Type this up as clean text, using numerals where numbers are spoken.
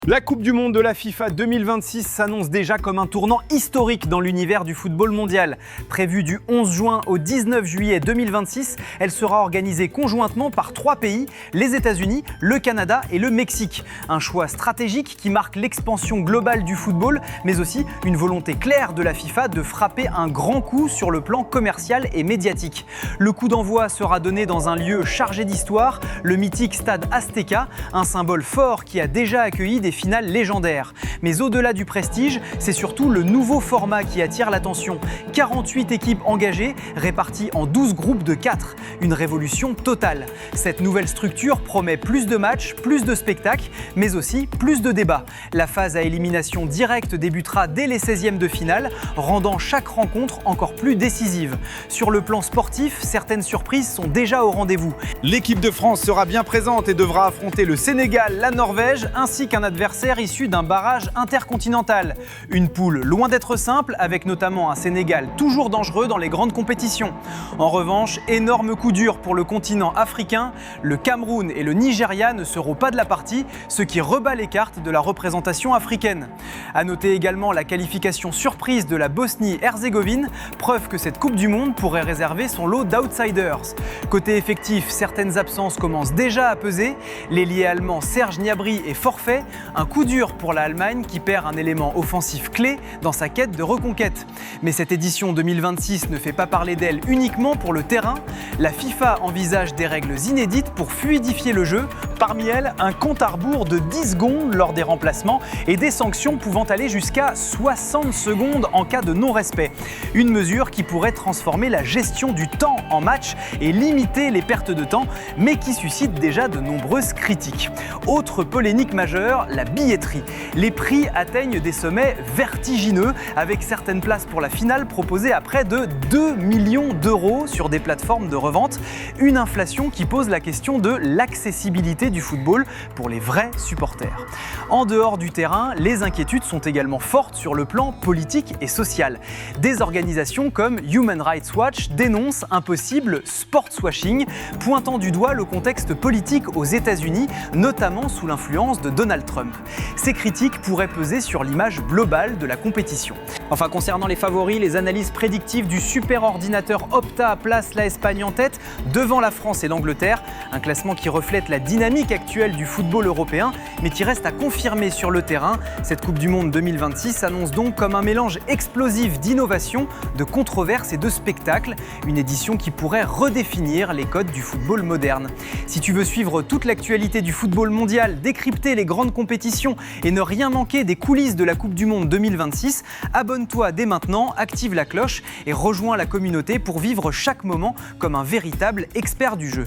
La Coupe du Monde de la FIFA 2026 s'annonce déjà comme un tournant historique dans l'univers du football mondial. Prévue du 11 juin au 19 juillet 2026, elle sera organisée conjointement par 3 pays, les États-Unis, le Canada et le Mexique. Un choix stratégique qui marque l'expansion globale du football, mais aussi une volonté claire de la FIFA de frapper un grand coup sur le plan commercial et médiatique. Le coup d'envoi sera donné dans un lieu chargé d'histoire, le mythique stade Azteca, un symbole fort qui a déjà accueilli des finales légendaires. Mais au-delà du prestige, c'est surtout le nouveau format qui attire l'attention. 48 équipes engagées, réparties en 12 groupes de 4. Une révolution totale. Cette nouvelle structure promet plus de matchs, plus de spectacles, mais aussi plus de débats. La phase à élimination directe débutera dès les 16e de finale, rendant chaque rencontre encore plus décisive. Sur le plan sportif, certaines surprises sont déjà au rendez-vous. L'équipe de France sera bien présente et devra affronter le Sénégal, la Norvège, ainsi qu'un adversaire issu d'un barrage intercontinental. Une poule loin d'être simple, avec notamment un Sénégal toujours dangereux dans les grandes compétitions. En revanche, énorme coup dur pour le continent africain, le Cameroun et le Nigeria ne seront pas de la partie, ce qui rebat les cartes de la représentation africaine. À noter également la qualification surprise de la Bosnie-Herzégovine, preuve que cette Coupe du Monde pourrait réserver son lot d'outsiders. Côté effectif, certaines absences commencent déjà à peser. L'ailier allemand Serge Gnabry est forfait, un coup dur pour l'Allemagne qui perd un élément offensif clé dans sa quête de reconquête. Mais cette édition 2026 ne fait pas parler d'elle uniquement pour le terrain. La FIFA envisage des règles inédites pour fluidifier le jeu. Parmi elles, un compte à rebours de 10 secondes lors des remplacements et des sanctions pouvant aller jusqu'à 60 secondes en cas de non-respect. Une mesure qui pourrait transformer la gestion du temps en match et limiter les pertes de temps, mais qui suscite déjà de nombreuses critiques. Autre polémique majeure, la billetterie. Les prix atteignent des sommets vertigineux, avec certaines places pour la finale proposées à près de 2 millions d'euros sur des plateformes de revente. Une inflation qui pose la question de l'accessibilité du football pour les vrais supporters. En dehors du terrain, les inquiétudes sont également fortes sur le plan politique et social. Des organisations comme Human Rights Watch dénoncent un possible sportswashing, pointant du doigt le contexte politique aux États-Unis, notamment sous l'influence de Donald Trump. Ces critiques pourraient peser sur l'image globale de la compétition. Enfin, concernant les favoris, les analyses prédictives du superordinateur Opta placent l'Espagne en tête devant la France et l'Angleterre. Un classement qui reflète la dynamique actuelle du football européen, mais qui reste à confirmer sur le terrain. Cette Coupe du Monde 2026 s'annonce donc comme un mélange explosif d'innovation, de controverses et de spectacles. Une édition qui pourrait redéfinir les codes du football moderne. Si tu veux suivre toute l'actualité du football mondial, décrypter les grandes compétitions et ne rien manquer des coulisses de la Coupe du Monde 2026, abonne-toi dès maintenant, active la cloche et rejoins la communauté pour vivre chaque moment comme un véritable expert du jeu.